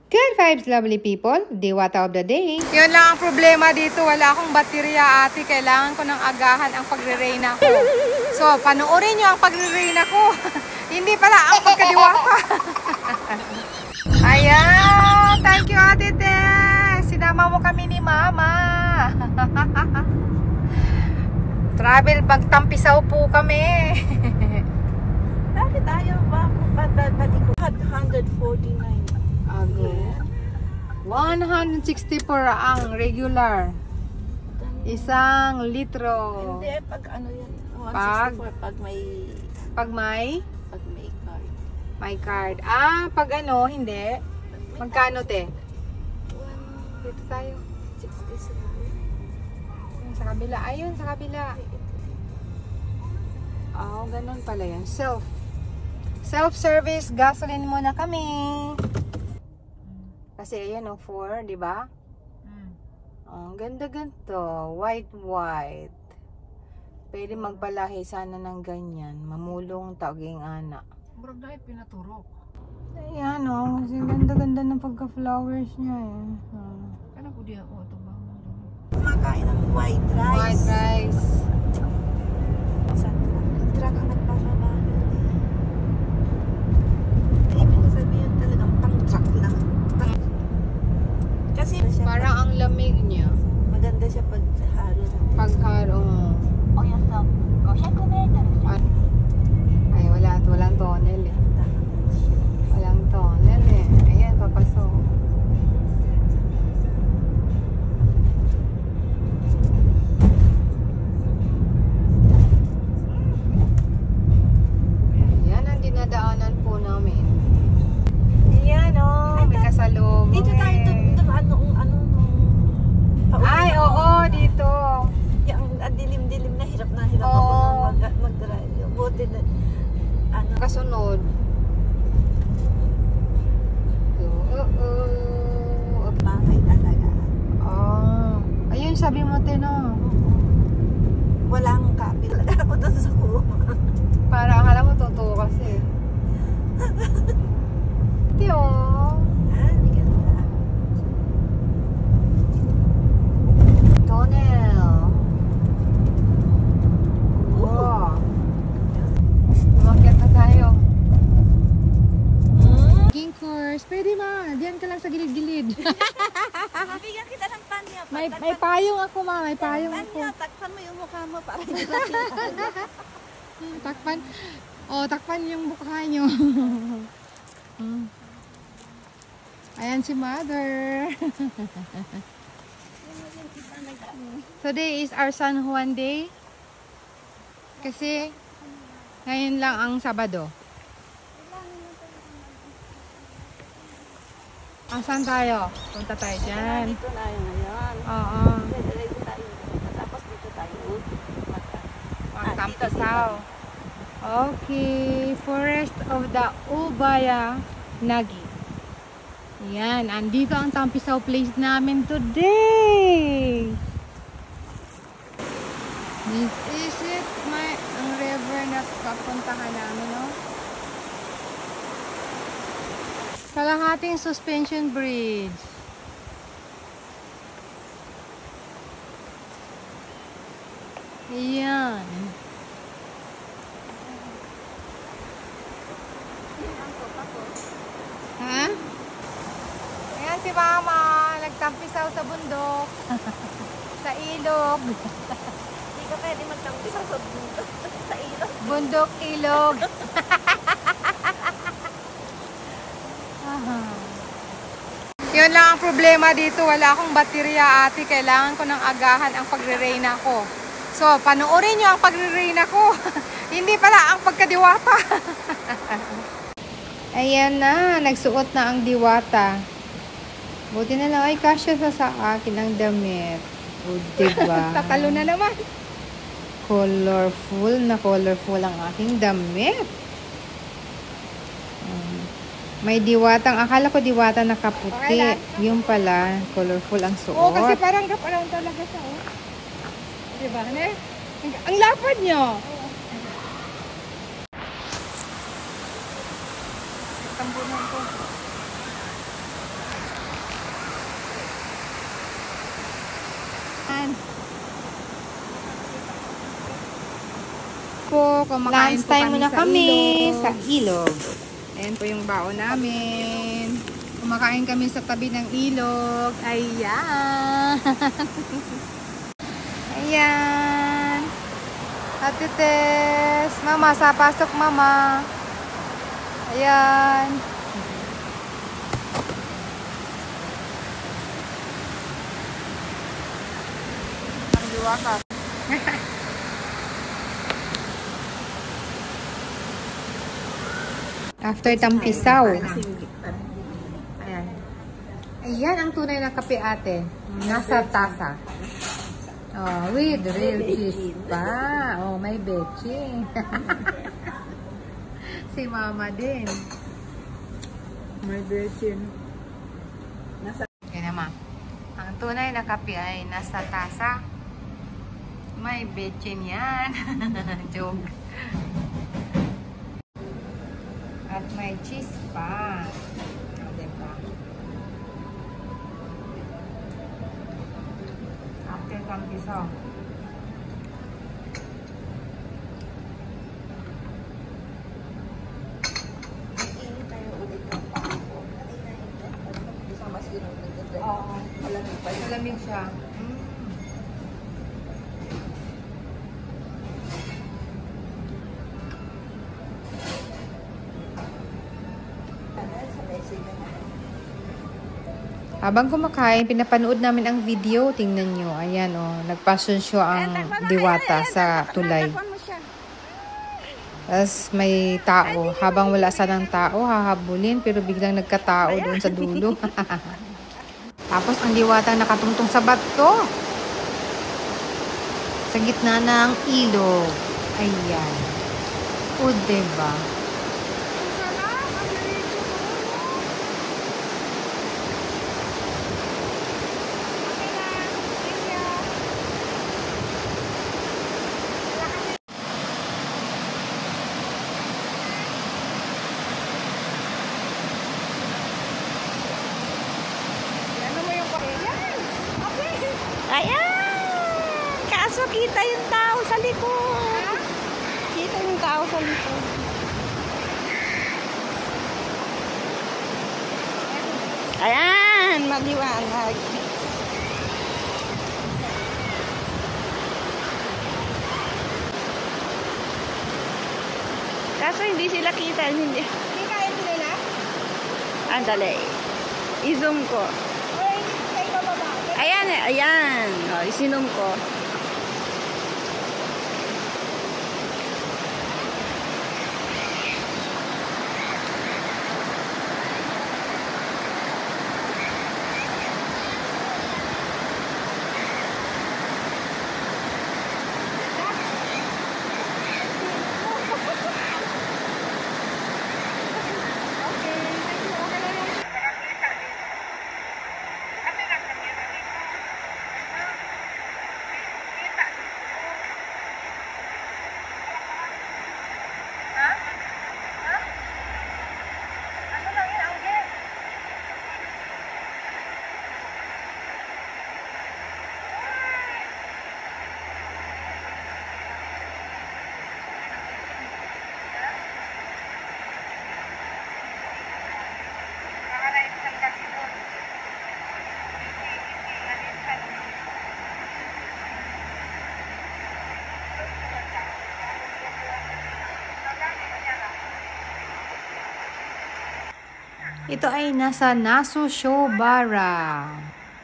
Good vibes, lovely people. Diwata of the day. Yun lang ang problema dito. Wala akong baterya, ate. Kailangan ko ng agahan ang pagre-reyna ko. So, panoorin nyo ang pagre-reyna ko. Hindi pala ang pagkadiwata. Ayan. Thank you, ate Tess. Sinama mo kami ni mama. Travel pagtampisaw po kami. Bakit ayaw ba? Pati ko 149. Ago. 160 per ang regular. Isang litro. Hindi, pag ano yan. 164 pag may card. May card. Ah, pag ano, hindi. Magkano te? Dito tayo. 67. Sa kabila. Ayun, sa kabila. Oh, ganun pala yan. Self-service gasoline muna kami. Kasi ayan o, 4, di ba? Oh, ganda ganito. White. Pwede magpalahi sana ng ganyan. Mamulong taging ana. Murag dahil pinaturok. Ayan o. Kasi ganda-ganda ng pagka-flowers niya eh. Kaya ko diya ko ito ba? Kumakain ng white rice. White rice. Sa truck ang nagpapabalo. Ibig ko sabihin talagang pang-truck lang. Kasi Parang ang lamig niya. maganda siya paghalo. Pagharo. Ay, walang tunnel eh. Walang tunnel eh. Ayan, papasok. Ayan ang dinadaanan po namin. Ayan o, may kasalubong. Dito tayo dumaan noong Ay, oo, dito. Yung dilim-dilim na hirap Oo. ako mag-drive. Buti na Kasunod. bahay talaga. Ayun, sabi mo, Tino. Walang kape talaga ako doon sa kuha. Para akala mo totoo kasi. Tiyo. May ganda. Tunnel. Wow. Umakyat na tayo. King course. Pwede ma. Diyan ka lang sa gilid-gilid. Bigyan kita ng panya. may payong ako ma. May payong ako. Panya, takpan mo yung mukha mo para hindi Takpan. Oh, takpan yung mukha nyo. Ayan si mother. Today is our San Juan Day. Kasi ngayon lang ang Sabado. Saan tayo? Punta tayo dyan. Dito na yun ngayon. Oo. Dito tayo. Tapos dito tayo. Magtampisaw. Okay. Forest of the Ubaya Nagi. Yan. Andito ang Tampisaw place namin today. This is it. Ang river na papuntahan namin, no? Kalahating suspension bridge. Ayan. Ha? Ayan si mama. Nagtampisaw sa bundok. Sa ilog. Hindi ka pwede magtampisaw sa bundok. Sa ilog. Bundok, ilog. Yun lang ang problema dito. Wala akong baterya, ate. Kailangan ko ng agahan ang pagre-reyna ko. So, panoorin nyo ang pagre-reyna ko. Hindi pala ang pagkadiwata. Ayan na. Nagsuot na ang diwata. Buti na lang ay kasya sa akin ang damit. O, diba? Tatalo na naman. Colorful ang aking damit. May diwatang, akala ko diwata nakaputi. Yung pala, colorful ang suot. Oo, kasi parang gapalaw talaga siya. Oh. Diba, ne? Ang lapad nyo. Tambunan ko. Lunch time muna kami sa ilog. Ayan po yung baon namin. Kumakain kami sa tabi ng ilog. Ayan. Ayan. Ate Tess. Mama, sa pasok mama. Ayan. Ang liwaka. After tampisaw. Ayan. Ayan ang tunay na kape ate. Nasa tasa. Oh, with real cheese pa. Oh, may betching. Si mama din. May betchin. Yan naman. Ang tunay na kape ay nasa tasa. May betchin yan. Joke. At may cheese pa. Diba? After tampisaw. Oo. Malamig siya. Habang kumakain, pinapanood namin ang video. Tingnan nyo. Ayan o. Nagpassion show ang diwata sa tulay. Tapos may tao. Habang wala sanang tao, hahabulin. Pero biglang nagkatao doon sa dulo. Tapos ang diwata nakatungtong sa bato. Sa gitna ng ilog. Ayan. O, diba? Ayan! Kaso kita yung tao sa likod. Kita yung tao sa likod. Ayan! Maliwanag. Kaso hindi sila kita. Hindi kaya nila? Andali. I-zoom ko. Ayan, ayan. O, isinom ko. Ito ay nasa Nasu-Shobara,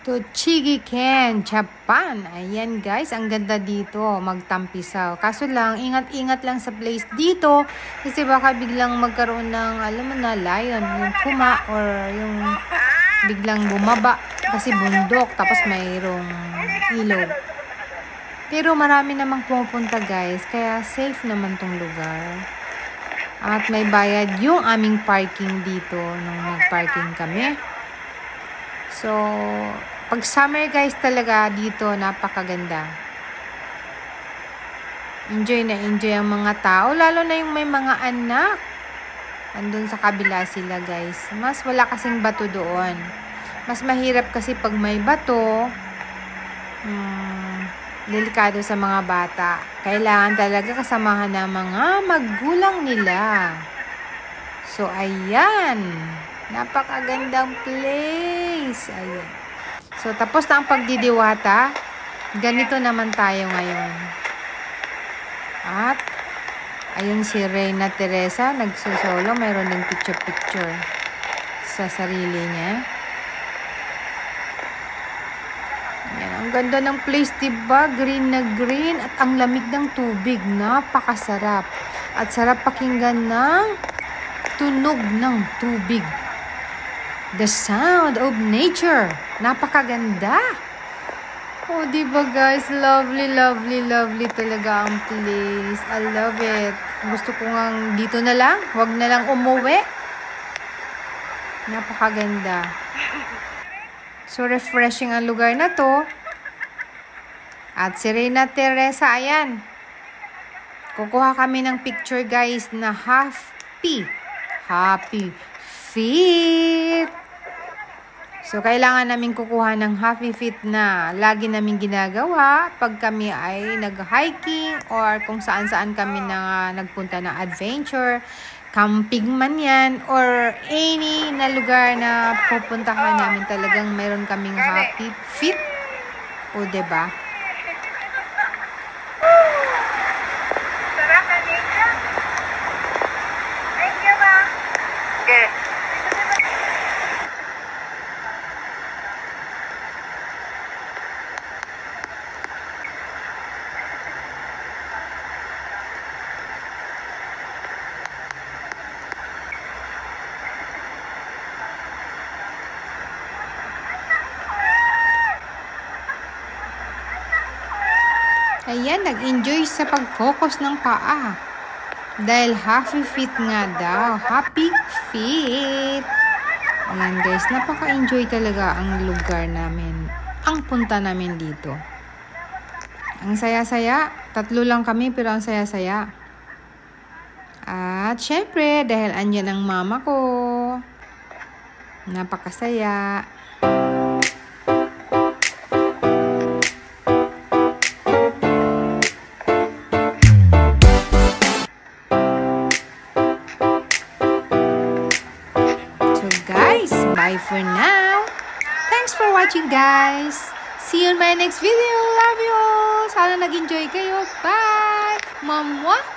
Tochigi-ken, Japan. Ayan guys, ang ganda dito, magtampisaw. Kaso lang, ingat-ingat lang sa place dito kasi baka biglang magkaroon ng, alam mo na, lion, yung kuma or yung biglang bumaba kasi bundok tapos mayroong ilog. Pero marami namang pumupunta guys, kaya safe naman tong lugar. At may bayad yung aming parking dito nung nag-parking kami. So, pag summer guys talaga dito, napakaganda. Enjoy na enjoy ang mga tao, lalo na yung may mga anak. Andun sa kabila sila guys. Mas wala kasing bato doon. Mas mahirap kasi pag may bato, delikado sa mga bata. Kailangan talaga kasamahan ng mga magulang nila. So, ayan. Napakagandang place. Ayan. So, tapos na ang pagdidiwata. Ganito naman tayo ngayon. At, ayun si Reyna Teresa, nagsusolo. Mayroon din picture-picture sa sarili niya. Ayan, ang ganda ng place, diba? Green na green at ang lamig ng tubig. Napakasarap. At sarap pakinggan ng tunog ng tubig. The sound of nature. Napakaganda. Oh, diba guys? Lovely, lovely, lovely talaga ang place. I love it. Gusto ko nga dito na lang. Huwag na lang umuwi. Napakaganda. So, refreshing ang lugar na to. At si Reyna Teresa, ayan. Kukuha kami ng picture guys na happy feet. So, kailangan namin kukuha ng happy feet na lagi namin ginagawa pag kami ay nag-hiking or kung saan-saan kami na nagpunta na adventure, camping man yan, or any na lugar na pupuntahan namin talagang meron kaming happy feet. O, diba? Sarap na nature. Thank you, ma. Okay. Ayan, nag-enjoy sa pag-focus ng paa. Dahil happy feet nga daw. Happy feet. Ayan guys, napaka-enjoy talaga ang lugar namin. Ang punta namin dito. Ang saya-saya. 3 lang kami pero ang saya-saya. At syempre, dahil andyan ang mama ko. Napakasaya. Bye for now. Thanks for watching guys. See you in my next video. Love you all. Sana nag-enjoy kayo. Bye. Mamwa.